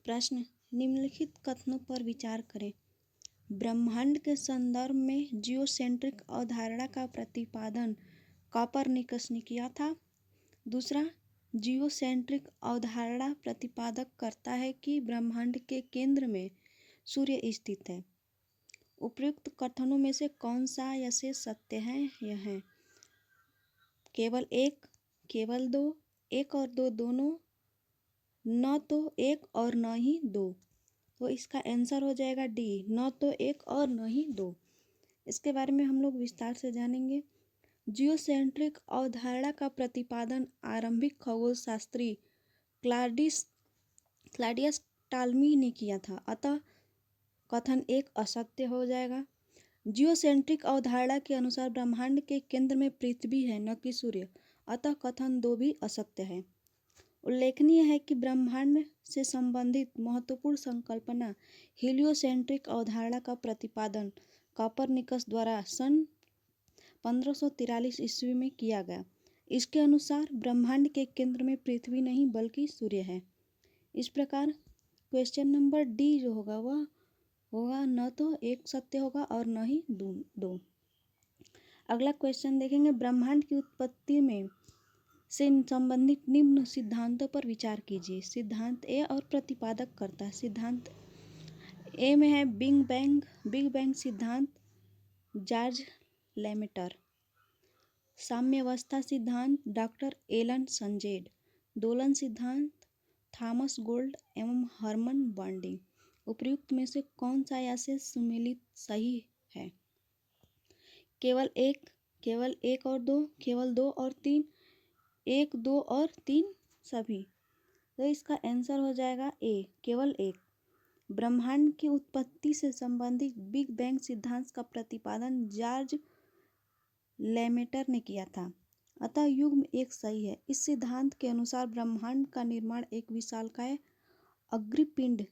प्रश्न, निम्नलिखित कथनों पर विचार करें। ब्रह्मांड के संदर्भ में जियोसेंट्रिक अवधारणा का प्रतिपादन कोपरनिकस ने किया था। दूसरा, जियोसेंट्रिक अवधारणा प्रतिपादक करता है कि ब्रह्मांड के केंद्र में सूर्य स्थित है। उपयुक्त कथनों में से कौन सा या से सत्य है? यह है केवल एक, केवल दो, एक और दो दोनों, न तो एक और न ही दो। तो इसका आंसर हो जाएगा डी, न तो एक और न ही दो। इसके बारे में हम लोग विस्तार से जानेंगे। जियोसेंट्रिक अवधारणा का प्रतिपादन आरंभिक खगोल शास्त्री क्लॉडियस टॉलमी ने किया था, अतः कथन एक असत्य हो जाएगा। जियोसेंट्रिक अवधारणा के अनुसार ब्रह्मांड के केंद्र में पृथ्वी है, न कि सूर्य, अतः कथन दो भी असत्य है। उल्लेखनीय है कि ब्रह्मांड से संबंधित महत्वपूर्ण संकल्पना हीलियोसेंट्रिक अवधारणा का प्रतिपादन कोपरनिकस द्वारा सन 1543 ईस्वी में किया गया। इसके अनुसार ब्रह्मांड के केंद्र में पृथ्वी नहीं बल्कि सूर्य है। इस प्रकार क्वेश्चन नंबर डी जो होगा वह होगा न तो एक सत्य होगा और न ही दो। अगला क्वेश्चन देखेंगे। ब्रह्मांड की उत्पत्ति में से संबंधित निम्न सिद्धांतों पर विचार कीजिए। सिद्धांत ए और प्रतिपादक करता है। सिद्धांत ए में है बिग बैंग सिद्धांत जॉर्ज लेमेटर। साम्यावस्था सिद्धांत डॉक्टर एलन सनजेड। दोलन सिद्धांत थॉमस गोल्ड एवं हर्मन बॉन्डिंग। उपयुक्त में से कौन सा या से सुमेलित सही है? केवल एक और दो, केवल दो और तीन, एक, दो और तीन सभी। तो इसका आंसर हो जाएगा ए, केवल एक। ब्रह्मांड की उत्पत्ति से संबंधित बिग बैंग सिद्धांत का प्रतिपादन जॉर्ज लेमेटर ने किया था, अतः युग्म एक सही है। इस सिद्धांत के अनुसार ब्रह्मांड का निर्माण एक विशालकाय अग्निपिंड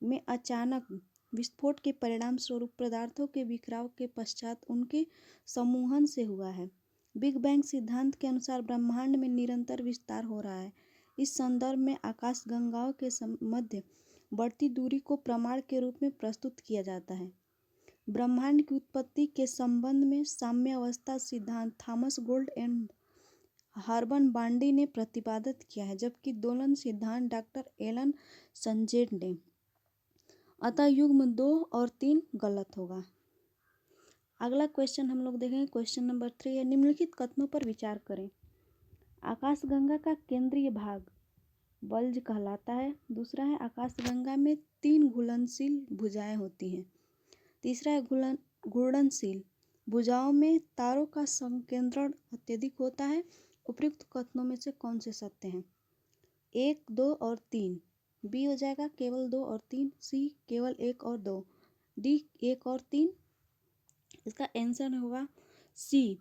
में अचानक विस्फोट के परिणाम स्वरूप पदार्थों के बिखराव के पश्चात उनके समूहन से हुआ है। बिग बैंग सिद्धांत के अनुसार ब्रह्मांड में निरंतर विस्तार हो रहा है। इस संदर्भ में आकाशगंगाओं के मध्य बढ़ती दूरी को प्रमाण के रूप में प्रस्तुत किया जाता है। ब्रह्मांड की उत्पत्ति के संबंध में साम्यावस्था सिद्धांत Thomas Gold and Hermann Bondi ने प्रतिपादित किया है, जबकि दोलन सिद्धांत डॉक्टर एलन सनजेड ने। अतः युग्म 2 और 3 गलत होगा। अगला क्वेश्चन हम लोग देखेंगे। क्वेश्चन नंबर 3 है, निम्नलिखित कथनों पर विचार करें। आकाशगंगा का केंद्रीय भाग बल्ज कहलाता है। दूसरा है आकाशगंगा में 3 घुलनशील भुजाएं होती हैं। तीसरा है घूर्णनशील भुजाओं में तारों का संकेंद्रण अत्यधिक होता है। उपयुक्त कथनों में से कौन से सत्य हैं? 1, 2 और 3। बी हो जाएगा केवल 2 और 3। सी केवल 1 और 2। डी 1 और 3। इसका आंसर होगा सी।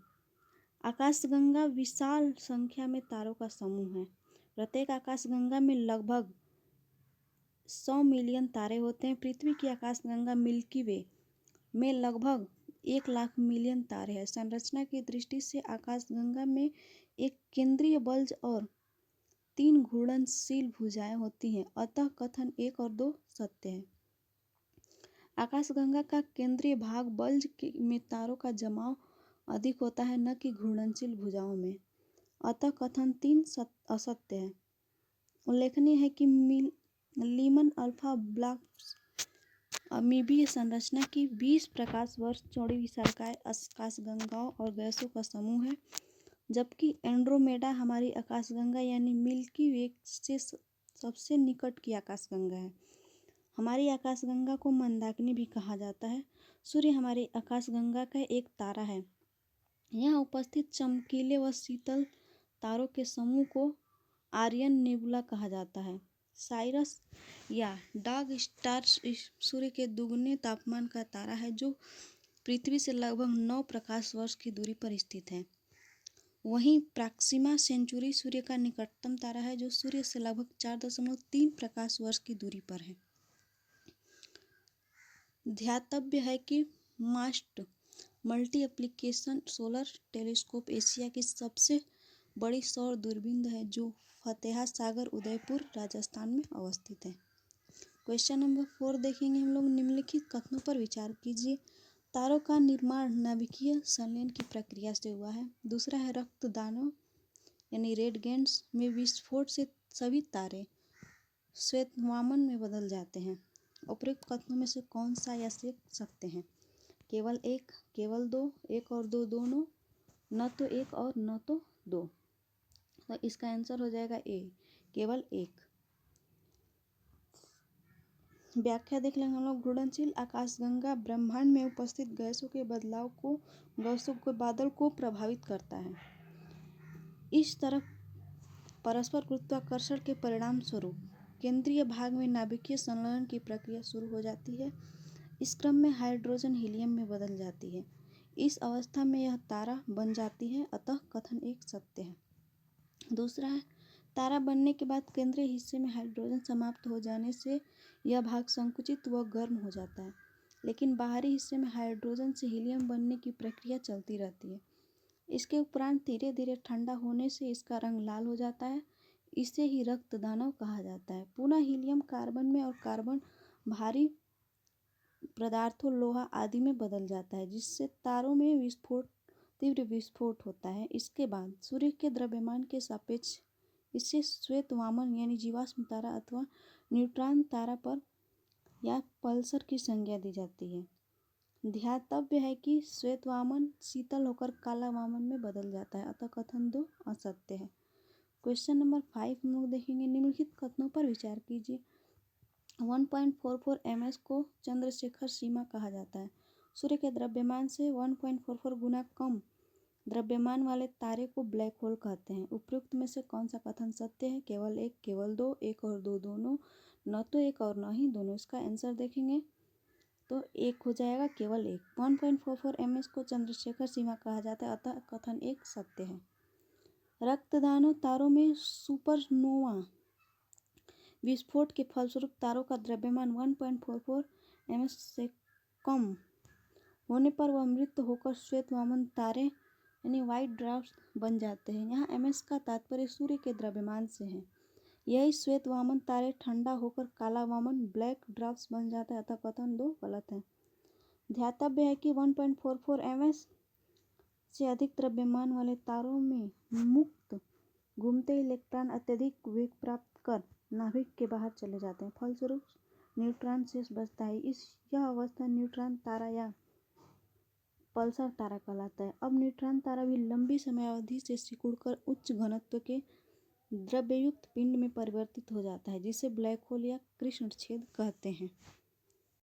आकाशगंगा विशाल संख्या में तारों का समूह है। प्रत्येक आकाशगंगा में लगभग 100 मिलियन तारे होते हैं। पृथ्वी की आकाशगंगा मिल्की वे में लगभग 1 लाख मिलियन तारे हैं। संरचना की दृष्टि से आकाशगंगा में एक केंद्रीय बल्ज और 3 घूर्णनशील भुजाएं होती हैं, अतः कथन 1 और 2 सत्य है। आकाशगंगा का केंद्रीय भाग बल्ज में तारों का जमाव अधिक होता है, न कि घूर्णनशील भुजाओं में, अतः कथन 3 असत्य है। उल्लेखनीय है कि लीमन अल्फा ब्लॉक्स अमीबीय संरचना की 20 प्रकाश वर्ष चौड़ी विशालकाय आकाशगंगाओं और गैसों का समूह है, जबकि एंड्रोमेडा हमारी आकाशगंगा यानी मिल्की वे से सबसे निकट की आकाशगंगा है। हमारी आकाशगंगा को मंदाकिनी भी कहा जाता है। सूर्य हमारी आकाशगंगा का एक तारा है। यहाँ उपस्थित चमकीले व शीतल तारों के समूह को आर्यन नेबुला कहा जाता है। साइरस या डॉग स्टार सूर्य के दुगने तापमान का तारा है, जो पृथ्वी से लगभग 9 प्रकाश वर्ष की दूरी पर स्थित है। वहीं प्रॉक्सिमा सेंचुरी सूर्य का निकटतम तारा है, जो सूर्य से लगभग 4.3 प्रकाश वर्ष की दूरी पर है। ध्यातव्य है कि MAST multi application solar telescope Asia की सबसे बड़ी सौर दूरबीन है, जो फतेहा सागर उदयपुर राजस्थान में अवस्थित है। क्वेश्चन नंबर 4 देखेंगे हम लोग। निम्नलिखित कथनों पर विचार कीजिए। तारों का निर्माण नाभिकीय संलयन की प्रक्रिया से हुआ है। दूसरा है रक्तदानों यानी रेड गेंट्स में विस्फोट से सभी तारे श्वेत वामन में बदल जाते हैं। उपयुक्त कथनों में से कौन सा या से सकते हैं? केवल एक, केवल दो, एक और दो दोनों, न तो एक और न तो दो। तो इसका आंसर हो जाएगा ए, केवल एक। व्याख्या देख लेंगे हम लोग। घूर्णनशील आकाशगंगा ब्रह्मांड में उपस्थित गैसों के बादल को प्रभावित करता है। इस तरह परस्पर गुरुत्वाकर्षण के परिणाम स्वरूप केंद्रीय भाग में नाभिकीय संलयन की प्रक्रिया शुरू हो जाती है। इस क्रम में हाइड्रोजन हीलियम में बदल जाती है। इस अवस्था में यह तारा बन जाती है, अतः कथन एक सत्य है। दूसरा है तारा बनने के बाद केंद्रीय हिस्से में हाइड्रोजन समाप्त हो जाने से यह भाग संकुचित व गर्म हो जाता है, लेकिन बाहरी हिस्से में हाइड्रोजन से हीलियम बनने की प्रक्रिया चलती रहती है। इसके उपरांत धीरे धीरे ठंडा होने से इसका रंग लाल हो जाता है। इसे ही रक्त दानव कहा जाता है। पुनः हीलियम कार्बन में और कार्बन भारी पदार्थों लोहा आदि में बदल जाता है, जिससे तारों में तीव्र विस्फोट होता है। इसके बाद सूर्य के द्रव्यमान के सापेक्ष इससे श्वेत वामन यानी जीवाश्म तारा अथवा न्यूट्रॉन तारा पर या पल्सर की संज्ञा दी जाती है। ध्यातव्य है कि श्वेत वामन शीतल होकर काला वामन में बदल जाता है, अतः कथन 2 असत्य है। क्वेश्चन नंबर 5 हम लोग देखेंगे। निम्नलिखित कथनों पर विचार कीजिए। 1.44 ms को चंद्रशेखर सीमा कहा जाता है। सूर्य के द्रव्यमान से 1.44 गुना कम द्रव्यमान वाले तारे को ब्लैक होल कहते हैं। उपयुक्त में से कौन सा कथन सत्य है? केवल एक, केवल दो, एक और दो दोनों, न तो एक और न ही दोनों। इसका आंसर देखेंगे तो एक हो जाएगा, केवल एक। 1.44 ms को चंद्रशेखर सीमा कहा जाता है, अतः कथन एक सत्य है। रक्तदानों तारों में सुपरनोवा विस्फोट के फलस्वरूप तारों का द्रव्यमान 1.44 ms से कम होने पर वह मृत होकर श्वेत वामन तारे यानी व्हाइट ड्वार्फ्स बन जाते हैं। यहाँ ms का तात्पर्य सूर्य के द्रव्यमान से है। यही श्वेत वामन तारे ठंडा होकर काला वामन ब्लैक ड्वार्फ्स बन जाता है, अतः कथन 2 गलत है। ध्यातव्य है कि 1.44 ms से अधिक द्रव्यमान वाले तारों में मुक्त घूमते इलेक्ट्रॉन अत्यधिक वेग प्राप्त कर नाभिक के बाहर चले जाते हैं। फलस्वरूप न्यूट्रॉन शेष बचता है। यह अवस्था न्यूट्रॉन तारा या पल्सर तारा कहलाता है। अब न्यूट्रॉन तारा भी लंबी समयावधि से सिकुड़कर उच्च घनत्व के द्रव्ययुक्त पिंड में परिवर्तित हो जाता है, जिसे ब्लैक होल या कृष्ण छेद कहते हैं।